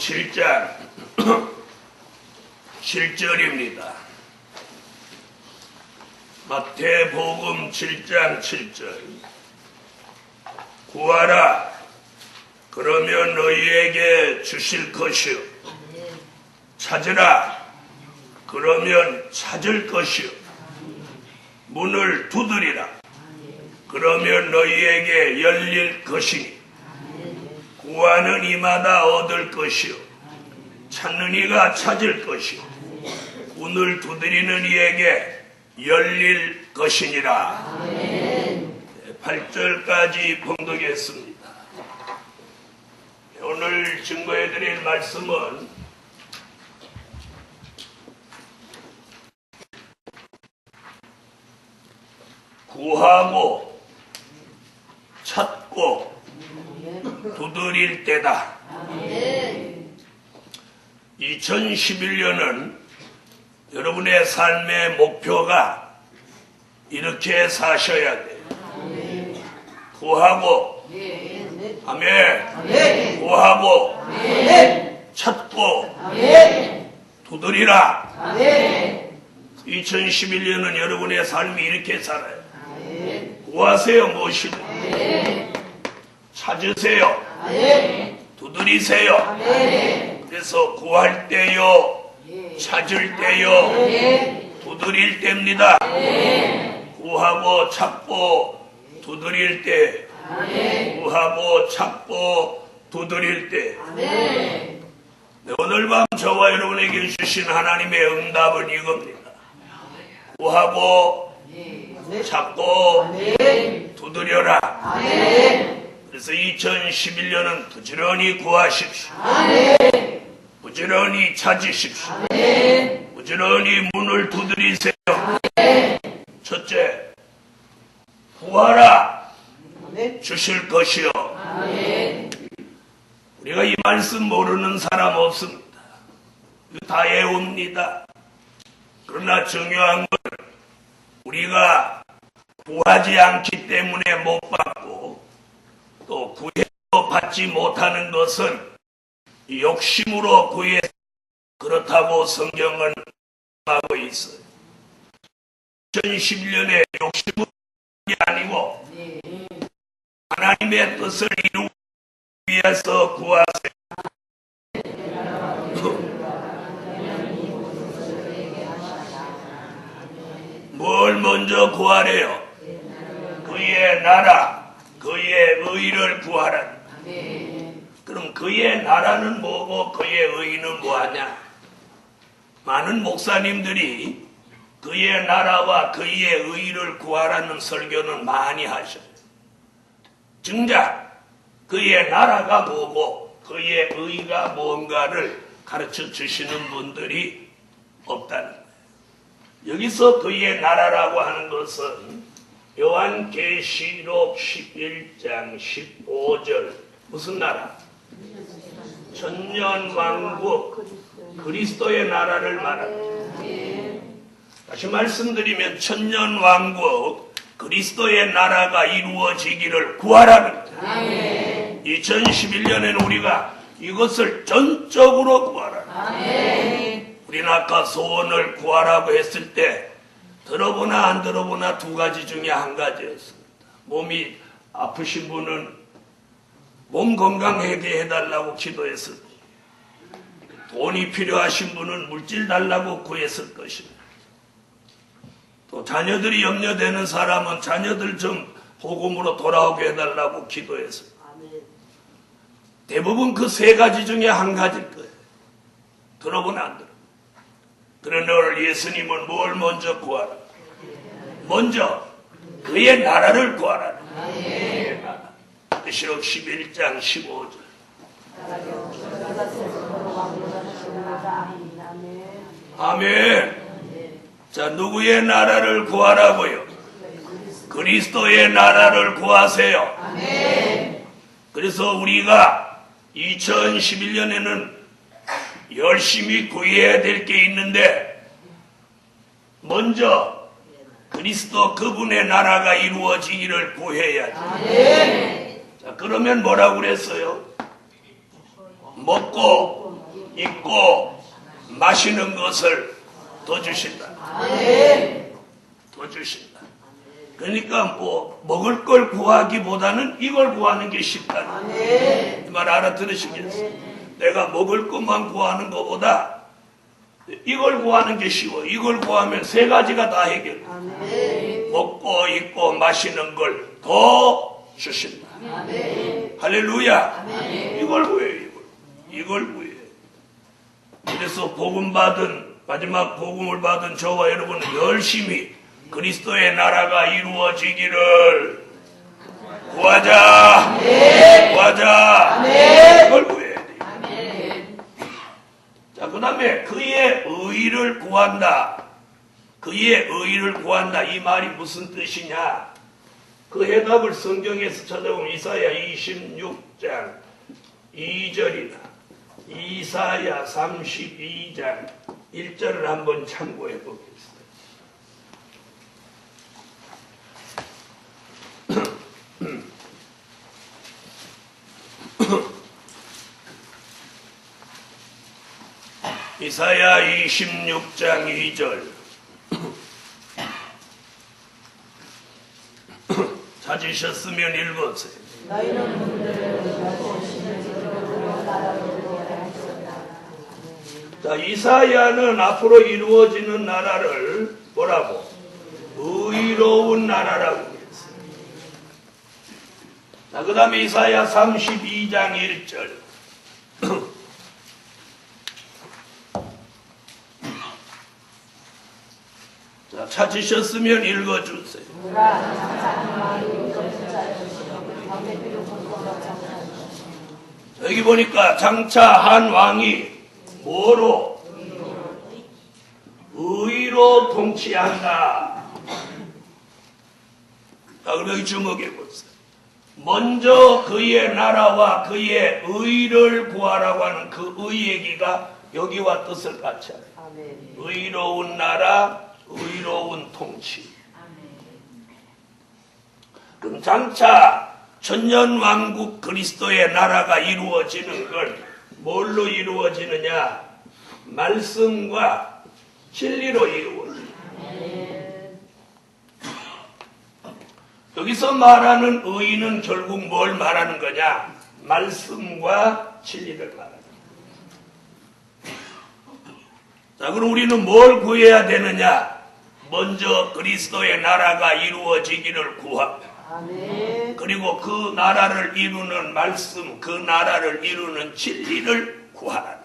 7장 7절입니다. 마태복음 7장 7절. 구하라, 그러면 너희에게 주실 것이요. 찾으라, 그러면 찾을 것이요. 문을 두드리라, 그러면 너희에게 열릴 것이니. 구하는 이마다 얻을 것이요, 찾는 이가 찾을 것이요, 문을 두드리는 이에게 열릴 것이니라. 8절까지 봉독했습니다. 오늘 증거해드릴 말씀은 구하고 찾고 두드릴 때다. 2011년은 여러분의 삶의 목표가 이렇게 사셔야 돼요. 구하고, 아멘. 구하고, 찾고, 두드리라. 2011년은 여러분의 삶이 이렇게 살아요. 구하세요, 무엇이든. 찾으세요. 두드리세요. 그래서 구할 때요, 찾을 때요, 두드릴 때입니다. 구하고 찾고 두드릴 때, 구하고 찾고 두드릴 때. 오늘 밤 저와 여러분에게 주신 하나님의 응답은 이겁니다. 구하고 찾고 두드려라. 그래서 2011년은 부지런히 구하십시오. 부지런히 찾으십시오. 부지런히 문을 두드리세요. 첫째, 구하라, 주실 것이요. 우리가 이 말씀 모르는 사람 없습니다. 다 외웁니다. 그러나 중요한 건 우리가 구하지 않기 때문에 못 받고, 또 구해도 받지 못하는 것은 욕심으로 구해, 그렇다고 성경은 하고 있어요. 2011년에 욕심으로 게 아니고 하나님의 뜻을 이루기 위해서 구하세요. 뭘 먼저 구하래요? 그의 나라, 그의 의를 구하라. 그럼 그의 나라는 뭐고 그의 의는 뭐하냐? 많은 목사님들이 그의 나라와 그의 의를 구하라는 설교는 많이 하셔요. 정작 그의 나라가 뭐고 그의 의가 뭔가를 가르쳐 주시는 분들이 없다는 거예요. 여기서 그의 나라라고 하는 것은 요한계시록 11장 15절 무슨 나라? 천년왕국 그리스도의 나라를 말합니다. 다시 말씀드리면 천년왕국 그리스도의 나라가 이루어지기를 구하라는 거예요. 2011년에는 우리가 이것을 전적으로 구하라. 우리는 아까 소원을 구하라고 했을 때 들어보나 안 들어보나 두 가지 중에 한 가지였습니다. 몸이 아프신 분은 몸 건강하게 해달라고 기도했을 거예요. 돈이 필요하신 분은 물질 달라고 구했을 것입니다. 또 자녀들이 염려되는 사람은 자녀들 좀 복음으로 돌아오게 해달라고 기도했어요. 대부분 그 세 가지 중에 한 가지일 거예요. 들어보나 안 들어. 그러나 오늘 예수님은 뭘 먼저 구하라? 먼저 그의 나라를 구하라. 계시록 11장 15절. 아멘. 자, 누구의 나라를 구하라고요? 그리스도의 나라를 구하세요. 그래서 우리가 2011년에는 열심히 구해야 될 게 있는데 먼저 그리스도 그분의 나라가 이루어지기를 구해야지. 자, 그러면 뭐라고 그랬어요? 먹고 입고 마시는 것을 더 주신다. 더 주신다. 그러니까 뭐 먹을 걸 구하기보다는 이걸 구하는 게 쉽다. 이 말 알아들으시겠어요? 내가 먹을 것만 구하는 것보다 이걸 구하는 게 쉬워. 이걸 구하면 세 가지가 다 해결. 먹고 입고 마시는 걸 더 주신다. 할렐루야. 이걸 구해요. 이걸 구해요. 그래서 복음 받은 마지막 복음을 받은 저와 여러분은 열심히 그리스도의 나라가 이루어지기를 구하자. 구하자. 이걸 구해야 돼요. 자, 그 다음에 그의 의를 구한다. 그의 의를 구한다. 이 말이 무슨 뜻이냐? 그 해답을 성경에서 찾아보면 이사야 26장 2절이나 이사야 32장 1절을 한번 참고해 보겠습니다. 이사야 26장 2절 찾으셨으면 읽으세요. 자, 이사야는 앞으로 이루어지는 나라를 뭐라고? 의로운 나라라고 했어요. 자, 그 다음에 이사야 32장 1절 자, 찾으셨으면 읽어주세요. 여기 보니까 장차 한 왕이 뭐로? 의로 통치한다. 자, 그럼 여기 주목해 보세요. 먼저 그의 나라와 그의 의를 구하라고 하는 그 의 얘기가 여기와 뜻을 같이 하네. 의로운 나라, 의로운 통치. 그럼 장차 천년왕국 그리스도의 나라가 이루어지는 걸 뭘로 이루어지느냐? 말씀과 진리로 이루어집니다. 여기서 말하는 의는 결국 뭘 말하는 거냐? 말씀과 진리를 말하는 거야. 자, 그럼 우리는 뭘 구해야 되느냐? 먼저 그리스도의 나라가 이루어지기를 구합니다. 그리고 그 나라를 이루는 말씀, 그 나라를 이루는 진리를 구하라.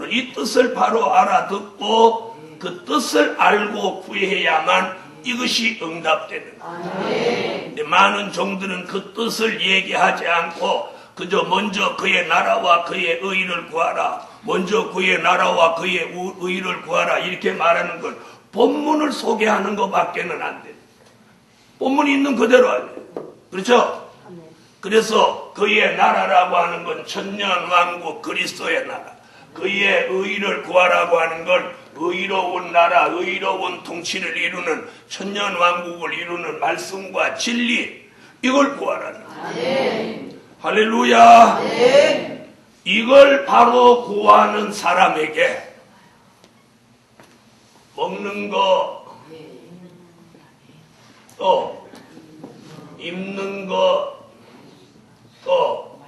이 뜻을 바로 알아듣고 그 뜻을 알고 구해야만 이것이 응답되는 거예요. 많은 종들은 그 뜻을 얘기하지 않고 그저 먼저 그의 나라와 그의 의를 구하라, 먼저 그의 나라와 그의 의를 구하라 이렇게 말하는 건 본문을 소개하는 것밖에는 안 돼요. 본문이 있는 그대로 알아요. 그렇죠? 그래서 그의 나라라고 하는 건 천년왕국 그리스도의 나라, 그의 의를 구하라고 하는 건 의로운 나라, 의로운 통치를 이루는 천년왕국을 이루는 말씀과 진리, 이걸 구하라는 거예요. 할렐루야. 이걸 바로 구하는 사람에게 먹는 거, 또 입는 거, 또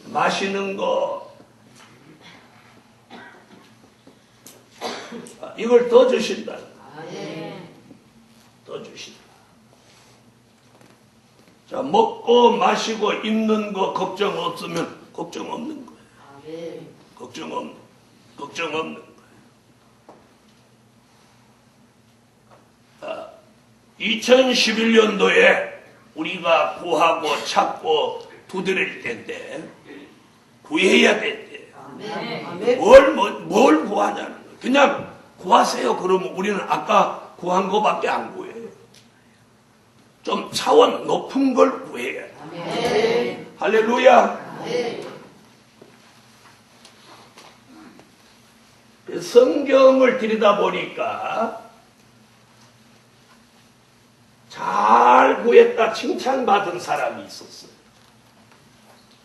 마시는 거, 이걸 더 주신다. 더 주신다. 자, 먹고 마시고 입는 거 걱정 없으면 걱정 없는 거예요. 걱정 없는 거예요. 2011년도에 우리가 구하고 찾고 두드릴 때인데 구해야 된대. 뭘 구하냐는 거예요. 그냥 구하세요. 그러면 우리는 아까 구한 거밖에 안 구해요. 좀 차원 높은 걸 구해야 돼. 할렐루야. 성경을 들여다보니까 잘 구했다 칭찬받은 사람이 있었어요.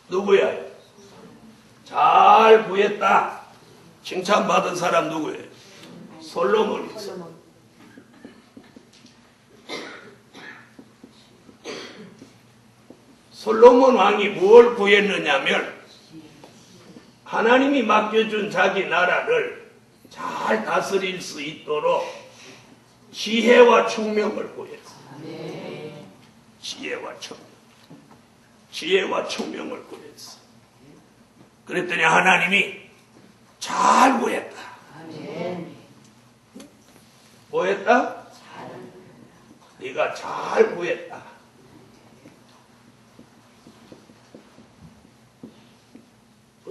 누구야? 잘 구했다. 칭찬받은 사람 누구예요? 솔로몬이죠. 솔로몬 왕이 뭘 구했느냐면 하나님이 맡겨준 자기 나라를 잘 다스릴 수 있도록 지혜와 총명을 구했어요. 지혜와 총명. 지혜와 총명을 구했어. 그랬더니 하나님이 잘 구했다. 뭐 했다? 네가 잘 구했다.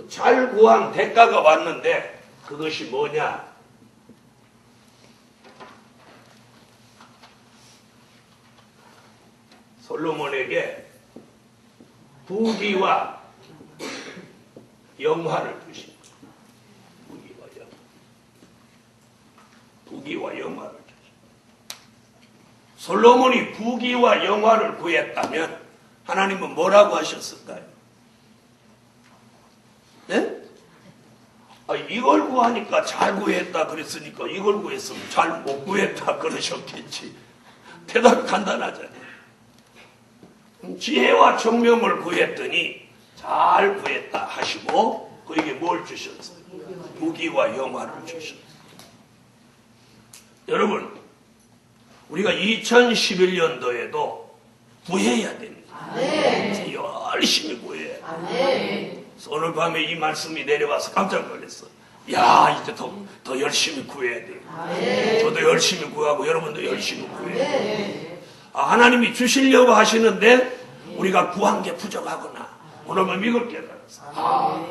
잘 구한 대가가 왔는데 그것이 뭐냐? 솔로몬에게 부귀와 영화를 주신 거예요. 부귀와 영화를 주신 거예요. 솔로몬이 부귀와 영화를 구했다면 하나님은 뭐라고 하셨을까요? 네? 이걸 구하니까 잘 구했다 그랬으니까 이걸 구했으면 잘 못 구했다 그러셨겠지. 대답이 간단하잖아요. 지혜와 총명을 구했더니 잘 구했다 하시고 그에게 뭘 주셨어요? 무기와 영화를 주셨어요. 여러분, 우리가 2011년도에도 구해야 됩니다. 열심히 구해야 돼요. 오늘 밤에 이 말씀이 내려와서 깜짝 놀랐어. 야, 이제 더 열심히 구해야 돼요. 저도 열심히 구하고 여러분도 열심히 구해야 돼요. 하나님이 주시려고 하시는데 우리가 구한 게 부족하구나. 오늘 밤 이걸 깨달았어.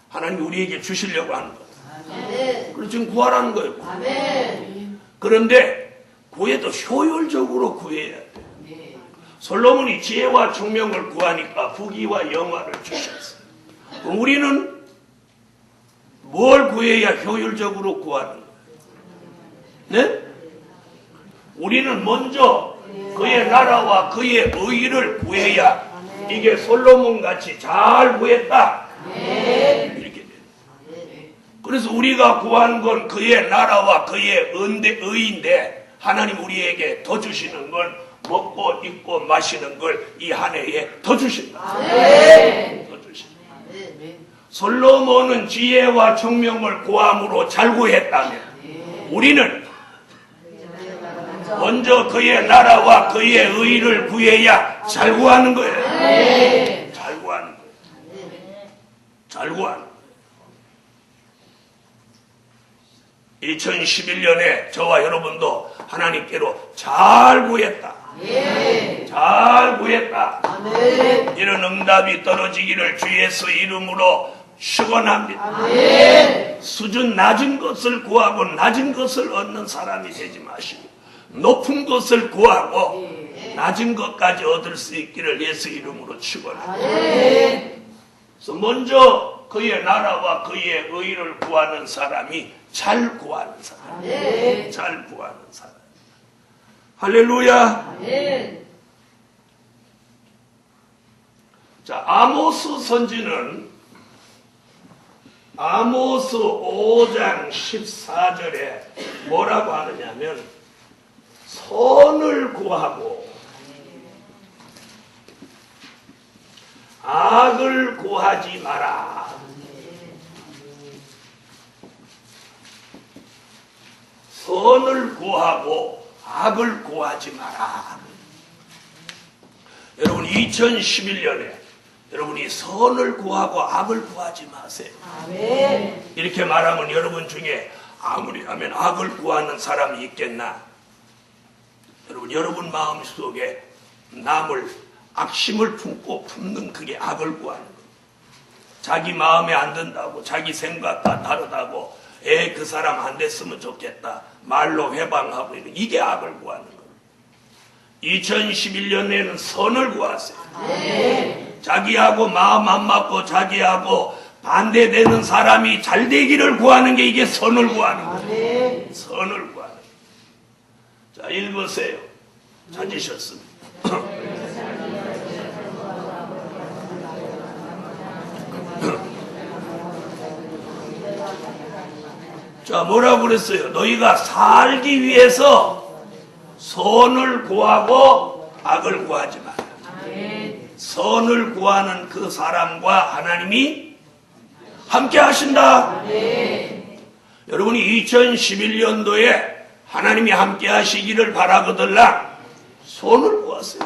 하나님이 우리에게 주시려고 하는 거예요. 그래서 지금 구하라는 거예요. 그런데 구해도 효율적으로 구해야 돼요. 솔로몬이 지혜와 총명을 구하니까 부귀와 영화를 주셨어요. 우리는 뭘 구해야 효율적으로 구하는 거예요? 네? 우리는 먼저 그의 나라와 그의 의를 구해야 이게 솔로몬같이 잘 구했다. 이렇게 돼요. 그래서 우리가 구한 건 그의 나라와 그의 의인데 하나님 우리에게 더 주시는 건 먹고 입고 마시는 걸 이 한 해에 더 주신다. 더 주신다. 솔로몬은 지혜와 총명을 구함으로 잘 구했다면 우리는 먼저 그의 나라와 그의 의를 구해야 잘 구하는 거예요. 잘 구하는 거예요. 잘 구하는 거예요. 2011년에 저와 여러분도 하나님께로 잘 구했다. 잘 구했다. 이런 응답이 떨어지기를 주 예수 이름으로 축원합니다. 수준 낮은 것을 구하고 낮은 것을 얻는 사람이 되지 마시고 높은 것을 구하고 낮은 것까지 얻을 수 있기를 예수 이름으로 축원합니다. 그래서 먼저 그의 나라와 그의 의를 구하는 사람이 잘 구하는 사람. 잘 구하는 사람. 할렐루야. 자, 아모스 선지는 아모스 5장 14절에 뭐라고 하느냐면 선을 구하고 악을 구하지 마라. 선을 구하고 악을 구하지 마라. 여러분 2011년에 여러분이 선을 구하고 악을 구하지 마세요. 이렇게 말하면 여러분 중에 아무리 하면 악을 구하는 사람이 있겠나? 여러분 마음속에 남을 악심을 품고 품는 그게 악을 구하는 거예요. 자기 마음에 안 든다고 자기 생각과 다르다고 그 사람 안 됐으면 좋겠다 말로 회방하고 있는 이게 악을 구하는 거예요. 2011년에는 선을 구하세요. 자기하고 마음 안 맞고 자기하고 반대되는 사람이 잘 되기를 구하는 게 이게 선을 구하는 거예요. 선을 구하는 거예요. 자, 읽으세요. 찾으셨습니다. 자, 뭐라고 그랬어요? 너희가 살기 위해서 선을 구하고 악을 구하지 마라. 선을 구하는 그 사람과 하나님이 함께 하신다. 여러분이 2011년도에 하나님이 함께 하시기를 바라거들라 선을 구하세요.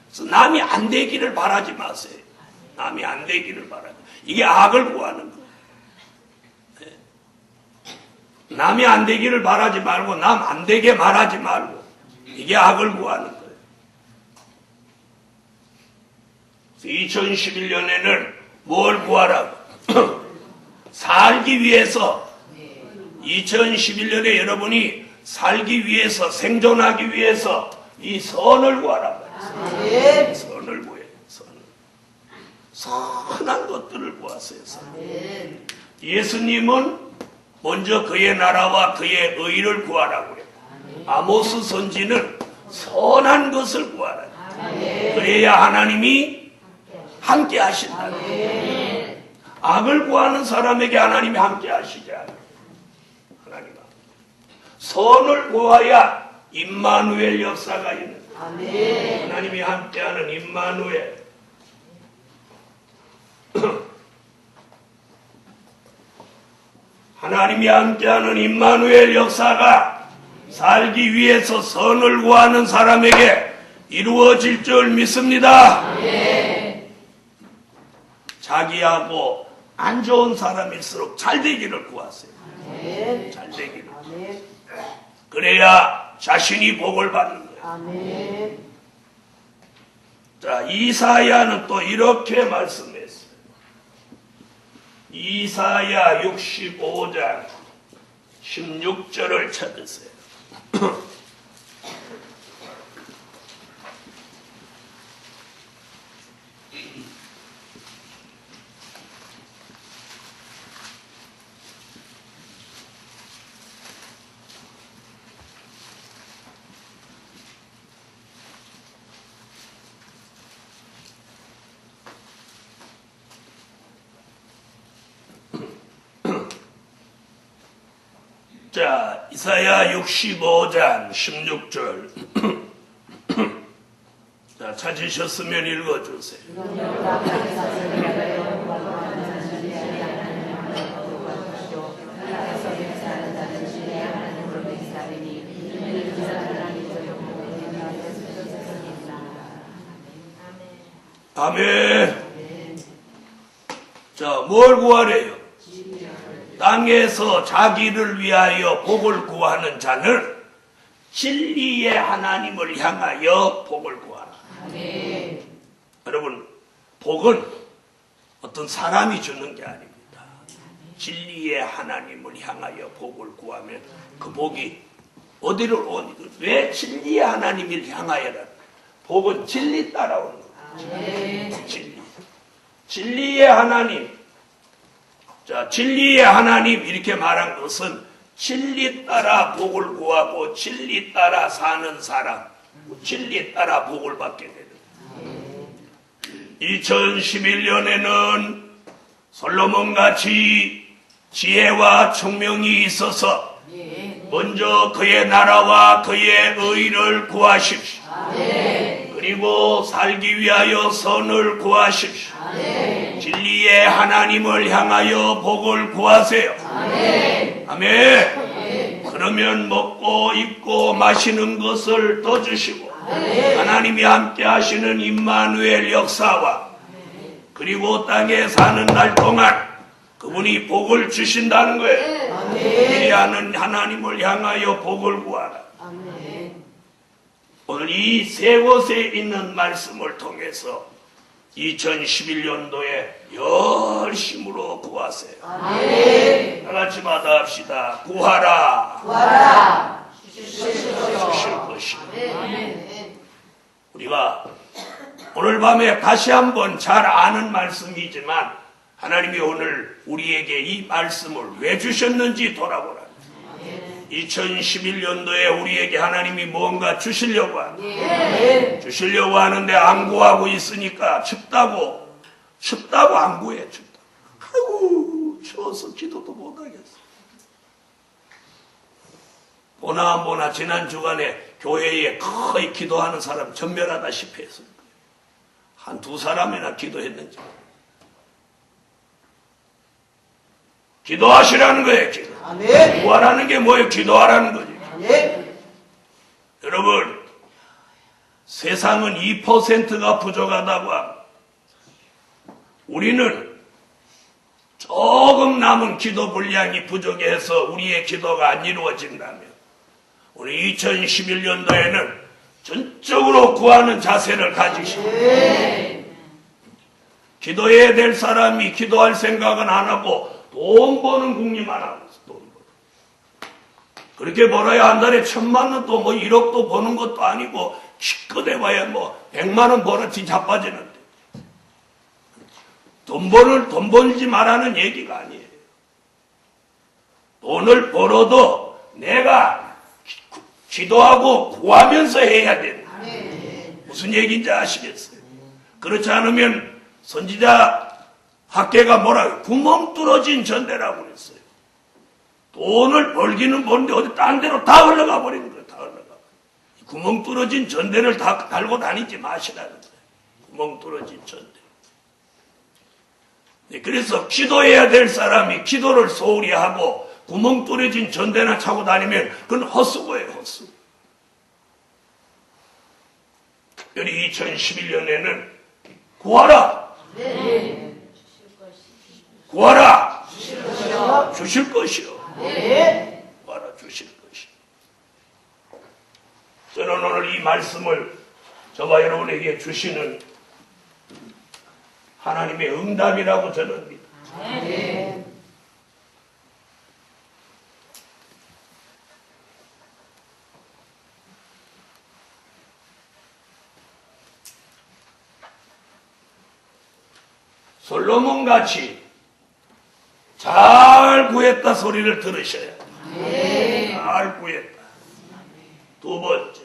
그래서 남이 안 되기를 바라지 마세요. 남이 안 되기를 바라지. 이게 악을 구하는 거예요. 남이 안 되기를 바라지 말고 남 안 되게 말하지 말고 이게 악을 구하는 거예요. 2011년에는 뭘 구하라고? 살기 위해서 2011년에 여러분이 살기 위해서 생존하기 위해서 이 선을 구하라고 했어요. 선을 구해요. 선한 것들을 구하세요. 예수님은 먼저 그의 나라와 그의 의를 구하라고 해요. 아모스 선지는 선한 것을 구하라. 그래야 하나님이 함께 하신다. 악을 구하는 사람에게 하나님이 함께 하시지 않아요. 하나님은 선을 구하야 임마누엘 역사가 있는 거예요. 하나님이 함께하는 임마누엘. 하나님이 함께하는 임마누엘 역사가 살기 위해서 선을 구하는 사람에게 이루어질 줄 믿습니다. 자기하고 안 좋은 사람일수록 잘 되기를 구하세요. 잘 되기를. 그래야 자신이 복을 받는 거예요. 자, 이사야는 또 이렇게 말씀했어요. 이사야 65장 16절을 찾으세요. 자, 이사야 65장 16절. 자, 찾으셨으면 읽어주세요. 아멘. 자, 뭘 구하래요? 땅에서 자기를 위하여 복을 구하는 자는 진리의 하나님을 향하여 복을 구하라. 여러분, 복은 어떤 사람이 주는 게 아닙니다. 진리의 하나님을 향하여 복을 구하면 그 복이 어디를 오니? 왜 진리의 하나님을 향하여라? 복은 진리 따라오는 거예요. 진리의 하나님. 자, 진리의 하나님 이렇게 말한 것은 진리 따라 복을 구하고 진리 따라 사는 사람, 진리 따라 복을 받게 되는. 2011년에는 솔로몬같이 지혜와 총명이 있어서 먼저 그의 나라와 그의 의를 구하십시오. 그리고 살기 위하여 선을 구하십시오. 진리의 하나님을 향하여 복을 구하세요. 아멘. 그러면 먹고 입고 마시는 것을 더 주시고 하나님이 함께 하시는 임마누엘 역사와 그리고 땅에 사는 날 동안 그분이 복을 주신다는 거예요. 이해하는 하나님을 향하여 복을 구하라. 오늘 이 세 곳에 있는 말씀을 통해서 2011년도에 열심으로 구하세요. 다 같이 마다합시다. 구하라. 주실 것이다. 우리가 오늘 밤에 다시 한번 잘 아는 말씀이지만 하나님이 오늘 우리에게 이 말씀을 왜 주셨는지 돌아보라. 2011년도에 우리에게 하나님이 뭔가 주시려고 하는데 안 구하고 있으니까 춥다고 안 구해. 춥다. 아이고 추워서 기도도 못하겠어. 보나 지난 주간에 교회에 거의 기도하는 사람 전멸하다시피 했어요. 한 두 사람이나 기도했는지. 기도하시라는 거예요. 기도. 아멘. 구하라는 게 뭐예요? 기도하라는 거지. 아멘. 여러분, 세상은 2%가 부족하다고 합니다. 우리는 조금 남은 기도 분량이 부족해서 우리의 기도가 안 이루어진다면 우리 2011년도에는 전적으로 구하는 자세를 가지시고 기도해야 될 사람이 기도할 생각은 안 하고 돈 버는 궁리만 하고 있어. 돈 버는. 그렇게 벌어야 한 달에 1,000만 원도 뭐 1억도 버는 것도 아니고 기껏 해봐야 뭐 100만 원 벌었지 자빠지는데 돈 벌지 말라는 얘기가 아니에요. 돈을 벌어도 내가 기도하고 구하면서 해야 된다. 무슨 얘기인지 아시겠어요? 그렇지 않으면 선지자 학계가 뭐라고 구멍 뚫어진 전대라고 그랬어요. 돈을 벌기는 버는데 어디 딴 데로 다 흘러가 버리는 거예요. 다 흘러가. 구멍 뚫어진 전대를 다 달고 다니지 마시라는 거예요. 구멍 뚫어진 전대. 네, 그래서 기도해야 될 사람이 기도를 소홀히 하고 구멍 뚫어진 전대나 차고 다니면 그건 헛수고예요. 헛수고. 특별히 2011년에는 구하라. 네. 구하라. 주실 것이요. 네. 구하라 주실 것이요. 저는 오늘 이 말씀을 저와 여러분에게 주시는 하나님의 응답이라고 저는 믿습니다. 네. 솔로몬 같이 잘 구했다 소리를 들으셔야 돼요. 네. 잘 구했다. 두 번째.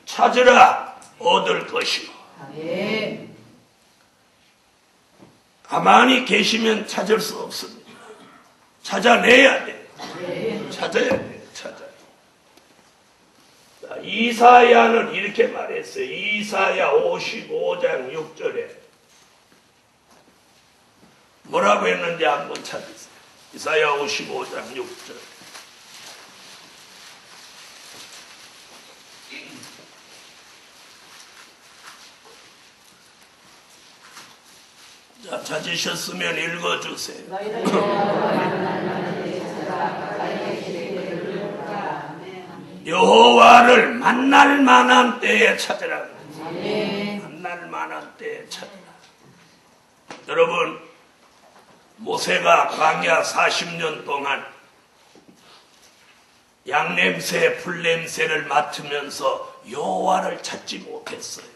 찾으라 얻을 것이요. 네. 가만히 계시면 찾을 수 없습니다. 찾아내야 돼. 찾아야 돼. 찾아야 돼. 이사야는 이렇게 말했어요. 이사야 55장 6절에 뭐라고 했는지 한번 찾으세요. 이사야 55장 6절. 자, 찾으셨으면 읽어주세요. 여호와를 만날 만한 때에 찾으라. 만날 만한 때에 찾으라. 여러분, 모세가 광야 40년 동안 양냄새, 풀냄새를 맡으면서 여호와를 찾지 못했어요.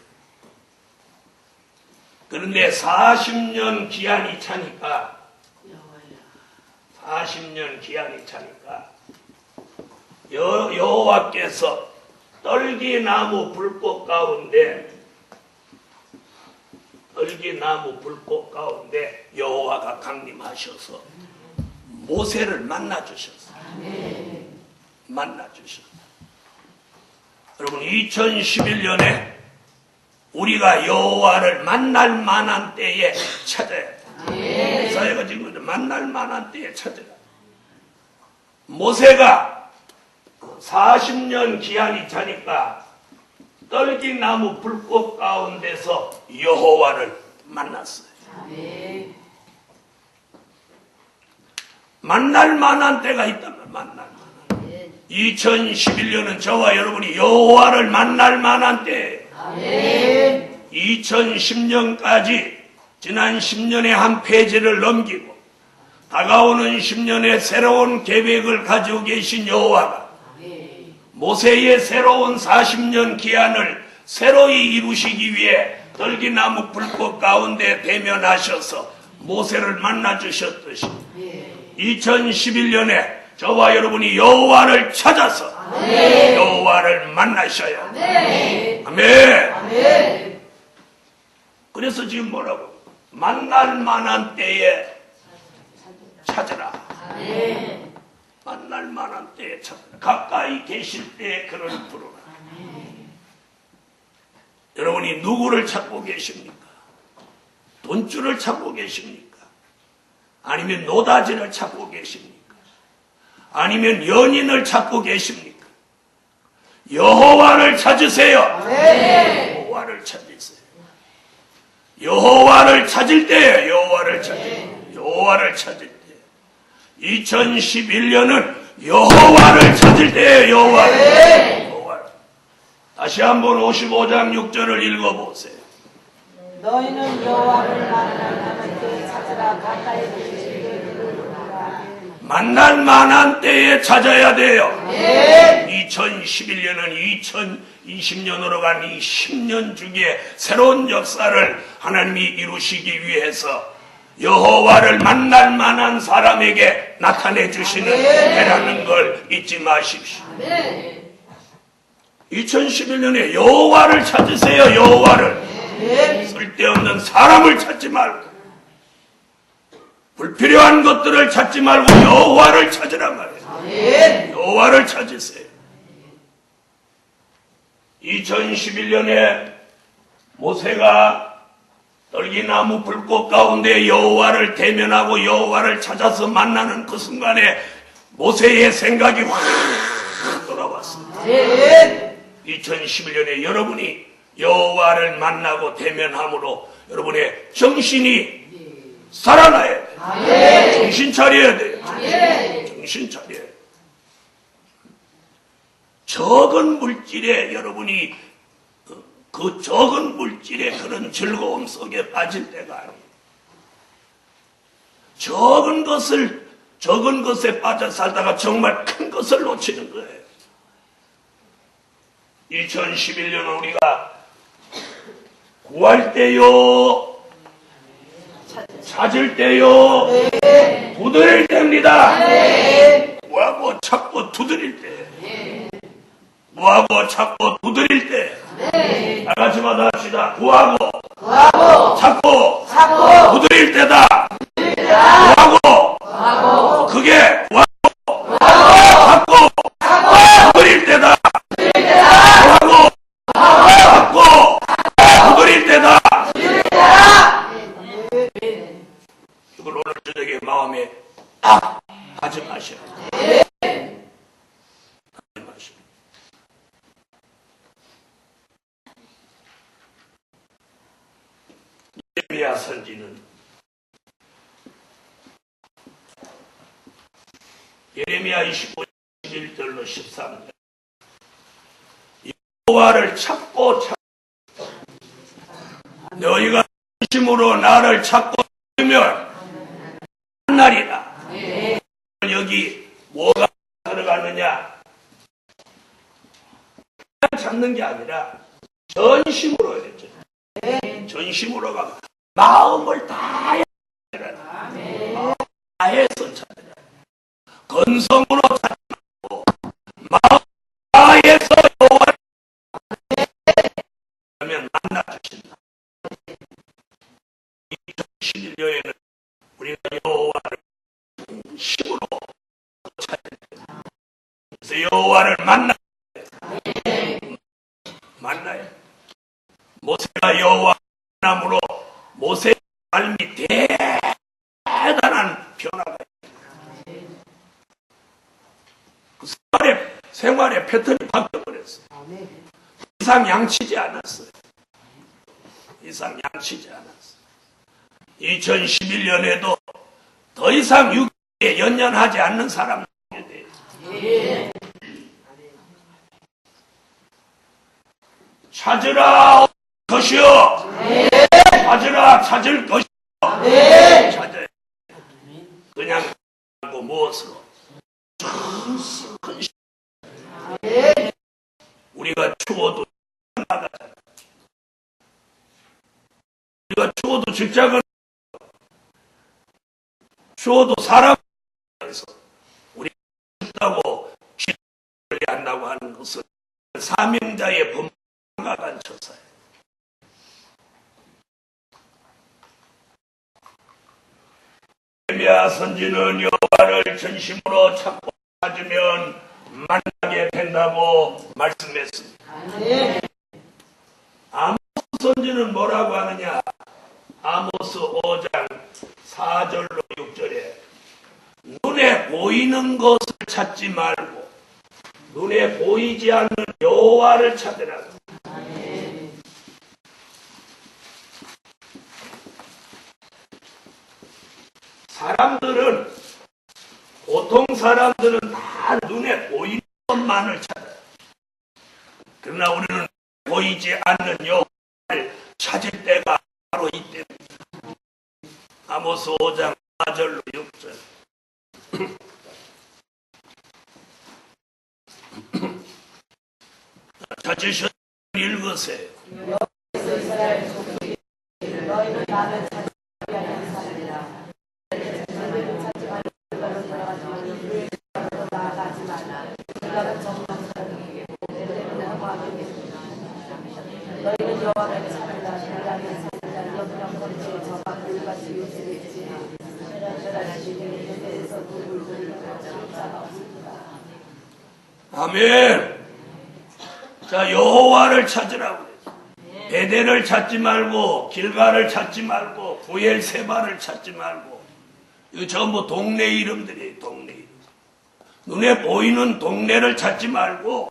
그런데 40년 기한이 차니까 40년 기한이 차니까 여호와께서 떨기나무 불꽃 가운데 여호와가 강림하셔서 모세를 만나주셨어요. 만나주셨어요. 여러분 2011년에 우리가 여호와를 만날 만한 때에 찾아야 돼. 이사야가 지금 만날 만한 때에 찾아야 돼. 모세가 40년 기한이 차니까 떨기나무 불꽃 가운데서 여호와를 만났어요. 만날 만한 때가 있다면 만날 만한. 2011년은 저와 여러분이 여호와를 만날 만한 때예요. 2010년까지 지난 10년의 한 페이지를 넘기고 다가오는 10년의 새로운 계획을 가지고 계신 여호와가 모세의 새로운 40년 기한을 새로이 이루시기 위해 떨기나무 불꽃 가운데 대면하셔서 모세를 만나주셨듯이 2011년에 저와 여러분이 여호와를 찾아서 여호와를 만나셔야 돼. 아멘. 그래서 지금 뭐라고? 만날 만한 때에 찾으라. 만날 만한 때에 찾으라. 가까이 계실 때에 그를 부르라. 여러분이 누구를 찾고 계십니까? 돈줄을 찾고 계십니까? 아니면 노다지를 찾고 계십니까? 아니면 연인을 찾고 계십니까? 여호와를 찾으세요. 여호와를 찾으세요. 여호와를 찾을 때에 여호와를 찾을 때 2011년은 여호와를 찾을 때에 여호와를 다시 한번 55장 6절을 읽어보세요. 너희는 여호와를 만나는 때에 찾으라. 가까이 계실 때에 부르라. 만날 만한 때에 찾아야 돼요. 2011년은 2020년으로 간 이 10년 중에 새로운 역사를 하나님이 이루시기 위해서 여호와를 만날 만한 사람에게 나타내 주시는 해라는 걸 잊지 마십시오. 2011년에 여호와를 찾으세요. 여호와를. 쓸데없는 사람을 찾지 말고 불필요한 것들을 찾지 말고 여호와를 찾으란 말이에요. 여호와를 찾으세요. 2011년에 모세가 떨기나무 불꽃 가운데 여호와를 대면하고 여호와를 찾아서 만나는 그 순간에 모세의 생각이 확 돌아왔습니다. 2011년에 여러분이 여호와를 만나고 대면함으로 여러분의 정신이 살아나야 돼요. 정신 차려야 돼요. 정신 차려야 돼요. 적은 물질에 여러분이 그 적은 물질의 그런 즐거움 속에 빠질 때가 아니에요. 적은 것에 빠져 살다가 정말 큰 것을 놓치는 거예요. 2011년은 우리가 구할 때요, 찾을 때요, 두드릴 때입니다. 구하고 찾고 두드릴 때. 구하고 찾고 두드릴 때. 다 같이 받아합시다. 구하고 찾고 두드릴 때다. 구하고 그게 구하고 찾고 두드릴 때다. 구하고 찾고 두드릴 때다. 이걸 오늘 저녁에 마음에 딱 하지 마셔. 예레미야 선지는 예레미야 25장 11절로 13절 여호와를 찾고 너희가 진심으로 나를 찾고 찾으면 만나리라. 여기 뭐가 들어가느냐? 그냥 찾는 게 아니라 전심으로 해야 되죠. 전심으로 가고 마음을 다해서 찾으라. 건성으로 찾고 마음 다해서 여호와를 하면 만나주신다. 2011년에는 우리가 여호와를 힘으로 찾아야 된다. 그래서 여호와를 만나야 돼. 모세가 여호와 만남으로 모세의 삶이 대단한 변화가 있습니다. 그 생활의 패턴이 바뀌어버렸어요. 이상 양치지 않았어요. 2011년에도 더 이상 육에 연연하지 않는 사람이 돼요. 찾으라 것이요. 찾으라 찾을 것이요. 찾아야 그냥 하고 무엇으로? 우리가 추워도 나가잖아. 우리가 추워도 직장을 추워도 사람에서 우리 없다고 기도를 한다고 하는 것은 사명자의 범과가 간처사예요. 예레미야 선지는 여호와를 전심으로 찾고 찾으면 만나게 된다고 말씀했습니다. 아모스 선지는 뭐라고 하느냐? 아모스 5장 4절로 6절에 눈에 보이는 것을 찾지 말고 눈에 보이지 않는 여호와를 찾으라. 사람들은 보통 사람들은 다 눈에 보이는 것만을 찾아요. 그러나 우리는 보이지 않는 여호와를 찾을 때가 바로 이때입니다. 아모스 5장 4절로 6절. 찾으셨으면 읽으세요. 너희는 나를 찾지 아니하는 사람이라. 나아가지 말라. 내가 정한 사람에게 때때로 허무하게 너희는 여호와를 찾으라. 하나님의 사람들 영영 거리에 저가 물같이 요새겠지. 멸하시기를 에서 물을 자가 없습니다. 아멘. 자, 여호와를 찾으라고. 베델을 찾지 말고 길갈을 찾지 말고 부엘세바를 찾지 말고 이거 전부 동네 이름들이에요. 동네 이름. 눈에 보이는 동네를 찾지 말고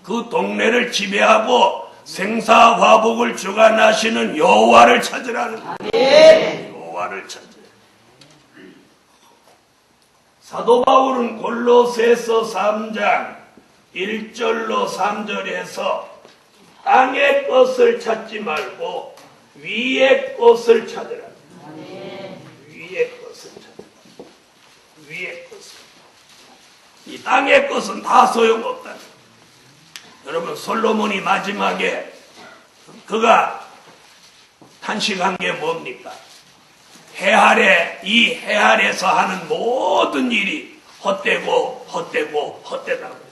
그 동네를 지배하고 생사화복을 주관하시는 여호와를 찾으라는 거예요. 여호와를 찾으라. 사도 바울은 골로새서 3장 1절로 3절에서 땅의 것을 찾지 말고 위의 것을 찾으라. 위의 것을 찾으라. 위의 것을. 이 땅의 것은 다 소용없다. 여러분 솔로몬이 마지막에 그가 탄식한 게 뭡니까? 해 아래 이 해 아래에서 하는 모든 일이 헛되고 헛되고 헛되다고.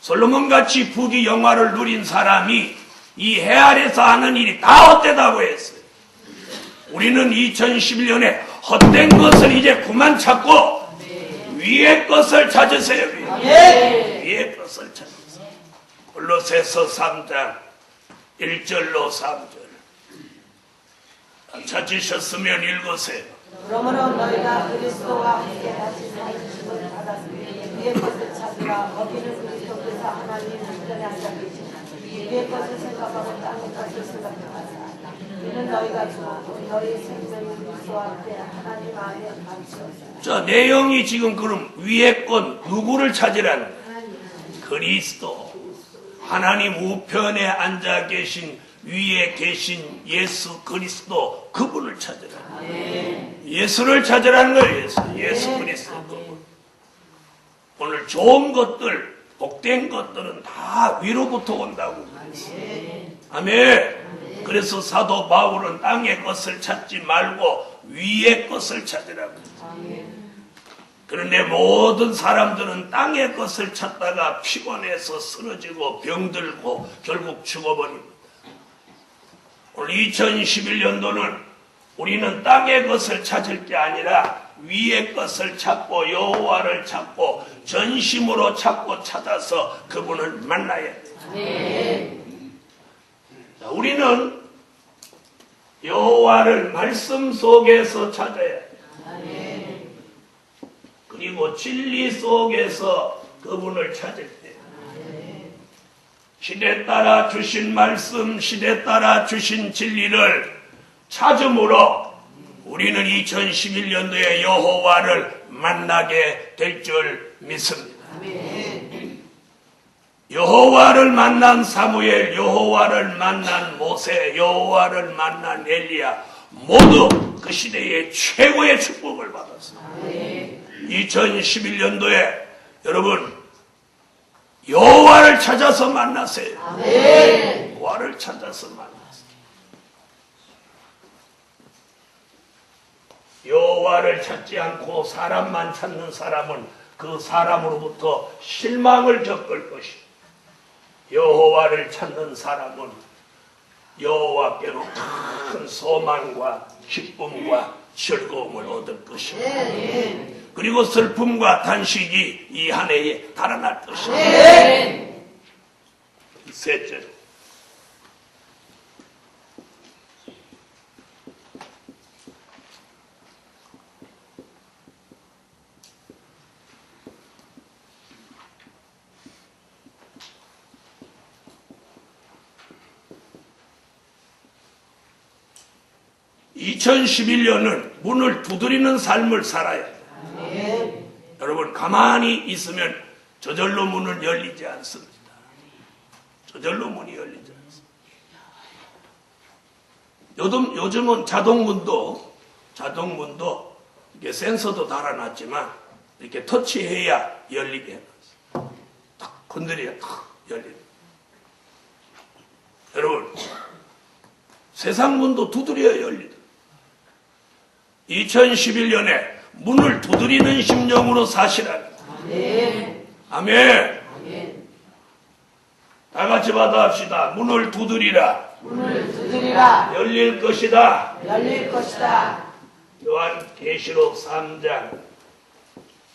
솔로몬같이 부귀 영화를 누린 사람이 이 해 아래에서 하는 일이 다 헛되다고 했어요. 우리는 2011년에 헛된 것을 이제 그만 찾고 위의 것을 찾으세요. 위의 것을 찾으세요. 골로새서 3장 1절로 3절. 찾으셨으면 읽으세요. 그러므로 너희가 그리스도와 함께 다시 살리심을 받았으니 위의 것을 찾으라. 거기는 그리스도께서 하나님 우편에 앉아 계시나 위의 것을 생각하고 땅의 것을 생각하사 이는 너희가 죽었고 너희 생명이 그리스도와 함께 하나님 안에 감추었으나. 자, 내용이 지금 그럼 위의 것 누구를 찾으라는 거예요? 그리스도. 하나님 우편에 앉아 계신 위에 계신 예수 그리스도 그분을 찾으라. 예수를 찾으라는 거예요. 예수 그리스도 그분. 오늘 좋은 것들, 복된 것들은 다 위로부터 온다고. 아멘. 그래서 사도 바울은 땅의 것을 찾지 말고 위의 것을 찾으라고. 그런데 모든 사람들은 땅의 것을 찾다가 피곤해서 쓰러지고 병들고 결국 죽어버립니다. 오늘 2011년도는 우리는 땅의 것을 찾을 게 아니라 위의 것을 찾고 여호와를 찾고 전심으로 찾고 찾아서 그분을 만나야 돼요. 자, 우리는 여호와를 말씀 속에서 찾아야 돼요. 그리고 진리 속에서 그분을 찾을 때 시대 따라 주신 말씀, 시대 따라 주신 진리를 찾음으로 우리는 2011년도에 여호와를 만나게 될 줄 믿습니다. 여호와를 만난 사무엘, 여호와를 만난 모세, 여호와를 만난 엘리야 모두 그 시대의 최고의 축복을 받았습니다. 2011년도에 여러분 여호와를 찾아서 만나세요. 여호와를 찾아서 만나세요. 여호와를 찾지 않고 사람만 찾는 사람은 그 사람으로부터 실망을 겪을 것이요 여호와를 찾는 사람은 여호와께로 큰 소망과 기쁨과 즐거움을 얻을 것이요 그리고 슬픔과 단식이 이 한 해에 달아날 것이요 셋째로, 2011년은 문을 두드리는 삶을 살아야 해요. 여러분 가만히 있으면 저절로 문은 열리지 않습니다. 저절로 문이 열리지 않습니다. 요즘은 자동문도 이게 센서도 달아놨지만 이렇게 터치해야 열리게 해놨어요. 탁 건드려야 탁 열립니다. 여러분 세상 문도 두드려야 열리다. 2011년에 문을 두드리는 심령으로 사시라니. 아멘. 다 같이 받아합시다. 문을 두드리라. 문을 두드리라. 열릴 것이다. 열릴 것이다. 요한계시록 3장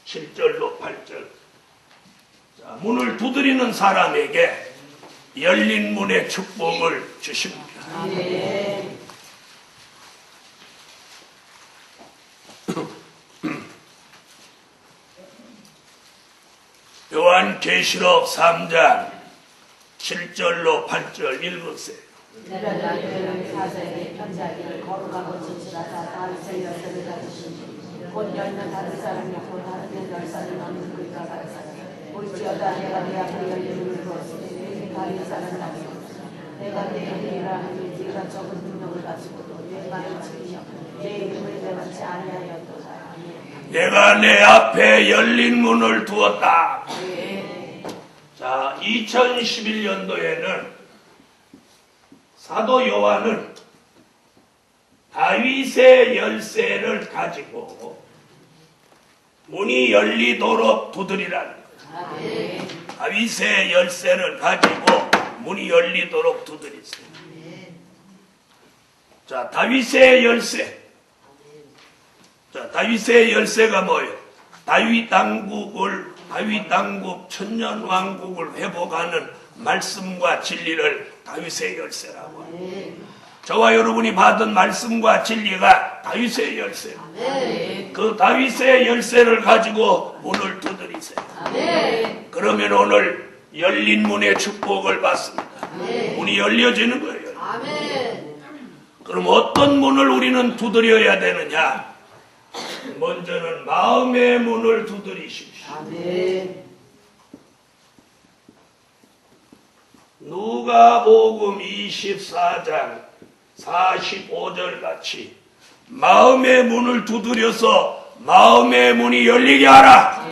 7절로 8절. 자, 문을 두드리는 사람에게 열린 문의 축복을 주십니다. 아멘. 요한계시록 3장 7절로 8절 읽으세요. 내려다니는 사세에 편지하기를 거룩하고 진실하사 다윗의 열쇠를 가지신 곧 열면 다른 사람이 곧 다른 데 열쇠를 넣는 그리가 가르사 볼지어다 내가 네 앞에 열린 문을 두었으니 내게 가린 사람은 아니오. 내가 내 이름이라 하니 네가 적은 능력을 가지고도 내 말을 지키며 내 이름을 내놓지 아니하였도다. 내가 내 앞에 열린 문을 두었다. 자, 2011년도에는 사도 요한은 다윗의 열쇠를 가지고 문이 열리도록 두드리라는 거예요. 다윗의 열쇠를 가지고 문이 열리도록 두드리세요. 자, 다윗의 열쇠. 자, 다윗의 열쇠가 뭐예요? 다윗 왕국 천년 왕국을 회복하는 말씀과 진리를 다윗의 열쇠라고 합니다. 저와 여러분이 받은 말씀과 진리가 다윗의 열쇠예요. 그 다윗의 열쇠를 가지고 문을 두드리세요. 그러면 오늘 열린 문의 축복을 받습니다. 문이 열려지는 거예요. 그럼 어떤 문을 우리는 두드려야 되느냐? 먼저는 마음의 문을 두드리십시오. 누가복음 24장 45절 같이 마음의 문을 두드려서 마음의 문이 열리게 하라.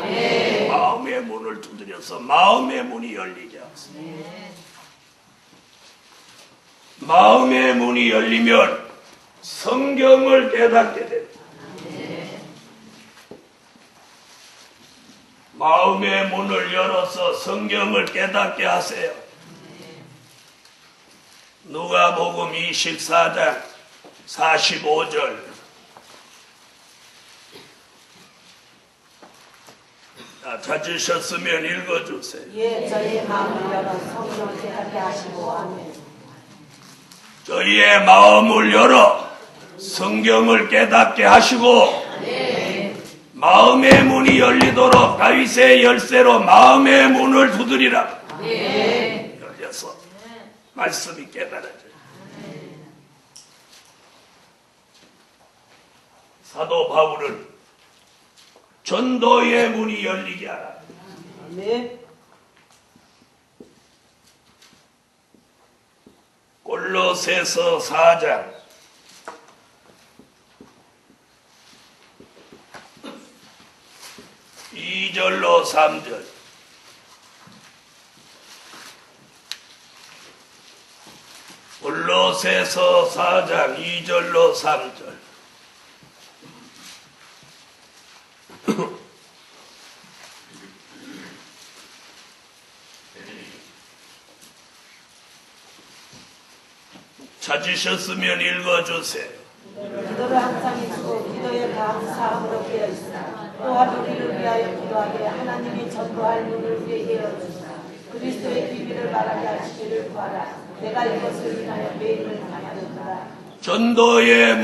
마음의 문을 두드려서 마음의 문이 열리게 하라. 마음의 문이 열리면 성경을 깨닫게 됩니다. 마음의 문을 열어서 성경을 깨닫게 하세요. 누가복음 24장 45절. 찾으셨으면 읽어주세요. 예, 저희의 마음을 열어 성경을 깨닫게 하시고 아멘. 저희의 마음을 열어 성경을 깨닫게 하시고 마음의 문이 열리도록 다윗의 열쇠로 마음의 문을 두드리라. 열려서 말씀이 깨달아져요. 사도 바울은 전도의 문이 열리게 하라. 골로새서 4장 2절로 3절. 골로새서 4장 2절로 3절. 찾으셨으면 읽어주세요. 기도를 항상 잊고 기도에 감사함으로 깨어 있으나 또한 우리를 위하여 기도하게 하나님이 전도할 눈을 우리에게 열어주시나 그리스도의 비밀을 말하게 하시기를 구하라. 내가 이것을 인하여 매일을 당하였노라. 전도의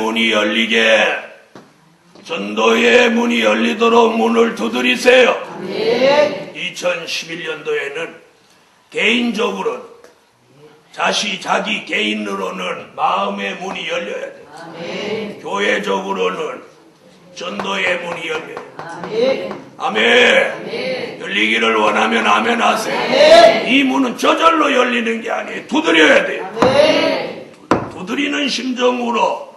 문이 열리도록 문을 두드리세요. 네. 2011년도에는 개인적으로는 자기 개인으로는 마음의 문이 열려야 돼요. 교회적으로는 전도의 문이 열려야 돼요. 아멘. 열리기를 원하면 아멘 하세요. 이 문은 저절로 열리는 게 아니에요. 두드려야 돼요. 두드리는 심정으로,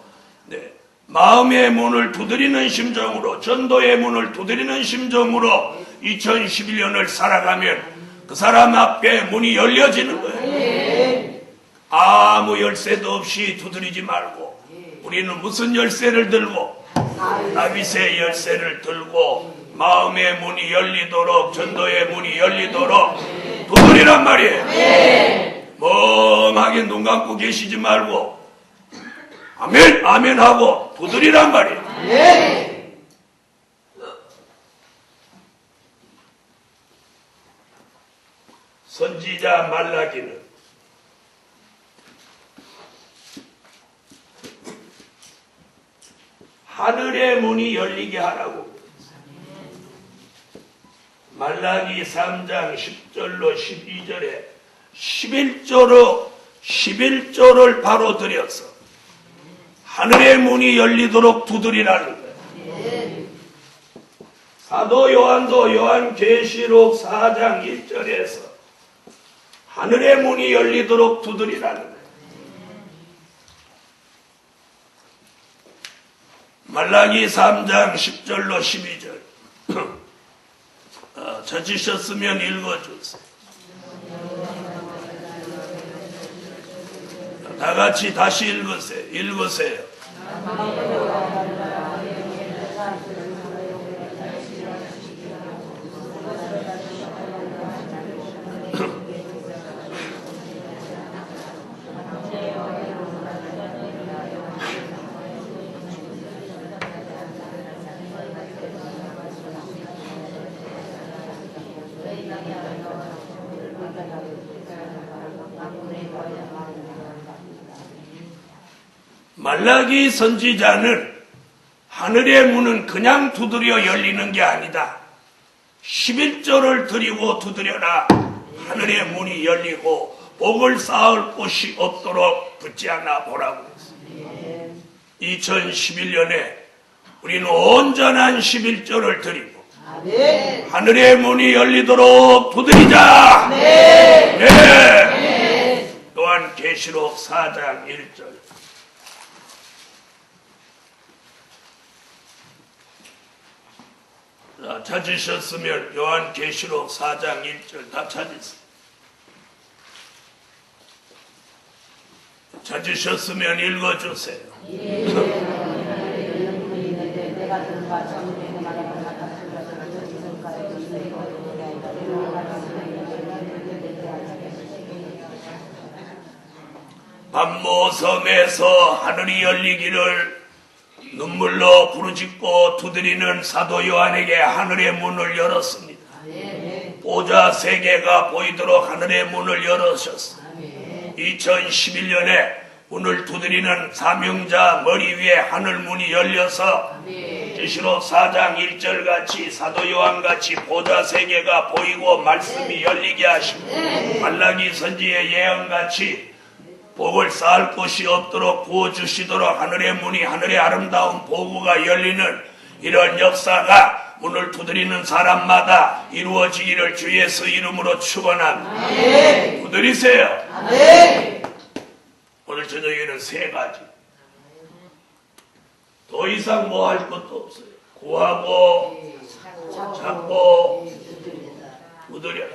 마음의 문을 두드리는 심정으로, 전도의 문을 두드리는 심정으로 2011년을 살아가면 그 사람 앞에 문이 열려지는 거예요. 아무 열쇠도 없이 두드리지 말고, 우리는 무슨 열쇠를 들고, 다윗의 열쇠를 들고 마음의 문이 열리도록, 전도의 문이 열리도록 두드리란 말이에요. 멍하게 눈 감고 계시지 말고 아멘 아멘 하고 두드리란 말이에요. 선지자 말라기는 하늘의 문이 열리게 하라고. 말라기 3장 10절로 12절에 11조를 바로 들여서 하늘의 문이 열리도록 두드리라는 거예요. 사도 요한도 요한계시록 4장 1절에서 하늘의 문이 열리도록 두드리라는 거예요. 말라기 3장 10절로 12절 찾으셨으면 읽어주세요. 다 같이 다시 읽으세요. 말라기 선지자는 하늘의 문은 그냥 두드려 열리는 게 아니다. 11조를 드리고 두드려라. 하늘의 문이 열리고 복을 쌓을 곳이 없도록 붙지 않아 보라고 했습니다. 2011년에 우리는 온전한 11조를 드리고 하늘의 문이 열리도록 두드리자. 또한 계시록 4장 1절 찾으셨으면 요한계시록 4장 1절 다 찾으세요. 찾으셨으면 읽어주세요. 밤모섬에서 하늘이 열리기를 눈물로 부르짖고 두드리는 사도 요한에게 하늘의 문을 열었습니다. 보좌 3개가 보이도록 하늘의 문을 열으셨습니다. 2011년에 문을 두드리는 사명자 머리 위에 하늘 문이 열려서 계시록 4장 1절 같이 사도 요한 같이 보좌 3개가 보이고 말씀이 열리게 하시고 말라기 선지의 예언 같이 복을 쌓을 곳이 없도록 부어주시도록 하늘의 문이 하늘의 아름다운 보고가 열리는 이런 역사가 문을 두드리는 사람마다 이루어지기를 주 예수 이름으로 축원합니다. 두드리세요. 오늘 저녁에는 3가지. 더 이상 뭐 할 것도 없어요. 구하고 찾고 두드려라.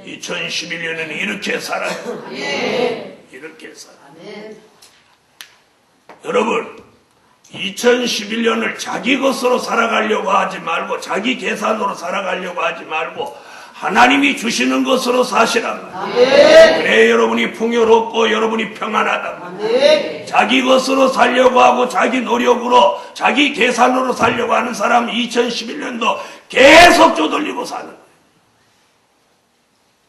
2011년에는 이렇게 살아요. 이렇게 살아요. 여러분 2011년을 자기 것으로 살아가려고 하지 말고 자기 계산으로 살아가려고 하지 말고 하나님이 주시는 것으로 사시란 말이에요. 그래 여러분이 풍요롭고 여러분이 평안하단 말이에요. 자기 것으로 살려고 하고 자기 노력으로 자기 계산으로 살려고 하는 사람 2011년도 계속 쪼들리고 사는 거예요.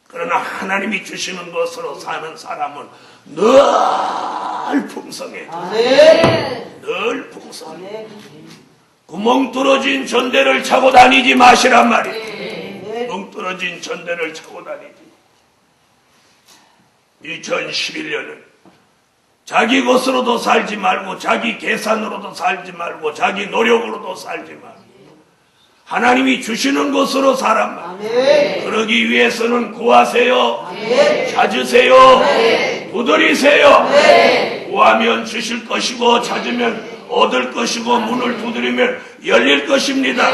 그러나 하나님이 주시는 것으로 사는 사람은 늘 풍성해. 늘 풍성해. 구멍 뚫어진 전대를 차고 다니지 마시란 말이에요. 구멍 뚫어진 전대를 차고 다니지. 2011년은 자기 것으로도 살지 말고 자기 계산으로도 살지 말고 자기 노력으로도 살지 말고 하나님이 주시는 것으로 살란 말이에요. 그러기 위해서는 구하세요. 찾으세요. 두드리세요. 구하면 주실 것이고 찾으면 얻을 것이고 문을 두드리면 열릴 것입니다.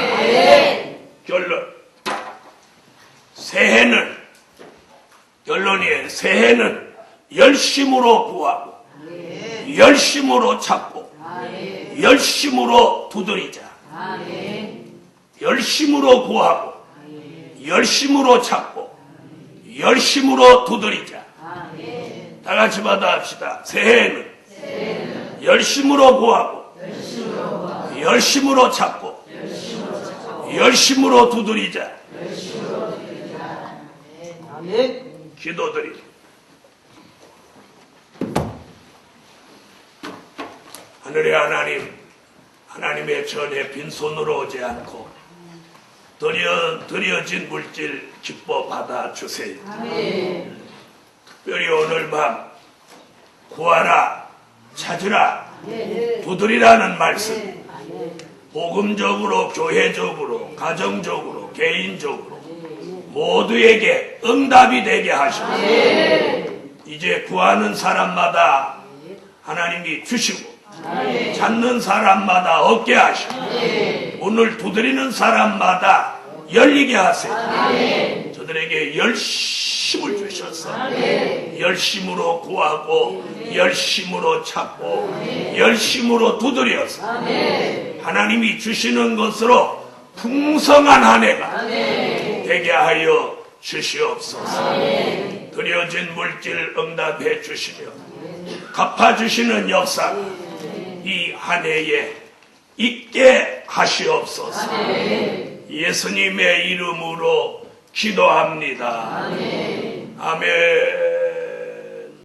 결론. 새해는 결론이에요. 새해는 열심으로 구하고 열심으로 찾고 열심으로 두드리자. 열심으로 구하고 열심으로 찾고 열심으로 두드리자. 다 같이 받아합시다. 새해에는 열심으로 구하고 열심으로 찾고 열심으로 두드리자. 기도드립니다. 하늘의 하나님, 하나님의 전에 빈손으로 오지 않고 드려진 물질 기뻐 받아주세요. 특별히 오늘 밤 구하라, 찾으라, 두드리라는 말씀 복음적으로, 교회적으로, 가정적으로, 개인적으로 모두에게 응답이 되게 하시고 이제 구하는 사람마다 하나님이 주시고 찾는 사람마다 얻게 하시고 문을 두드리는 사람마다 열리게 하세요. 저들에게 열심을 주셔서 열심으로 구하고 열심으로 찾고 열심으로 두드려서 하나님이 주시는 것으로 풍성한 한 해가 되게 하여 주시옵소서. 드려진 물질 응답해 주시며 갚아주시는 역사 이 한 해에 있게 하시옵소서. 예수님의 이름으로 기도합니다. 아멘.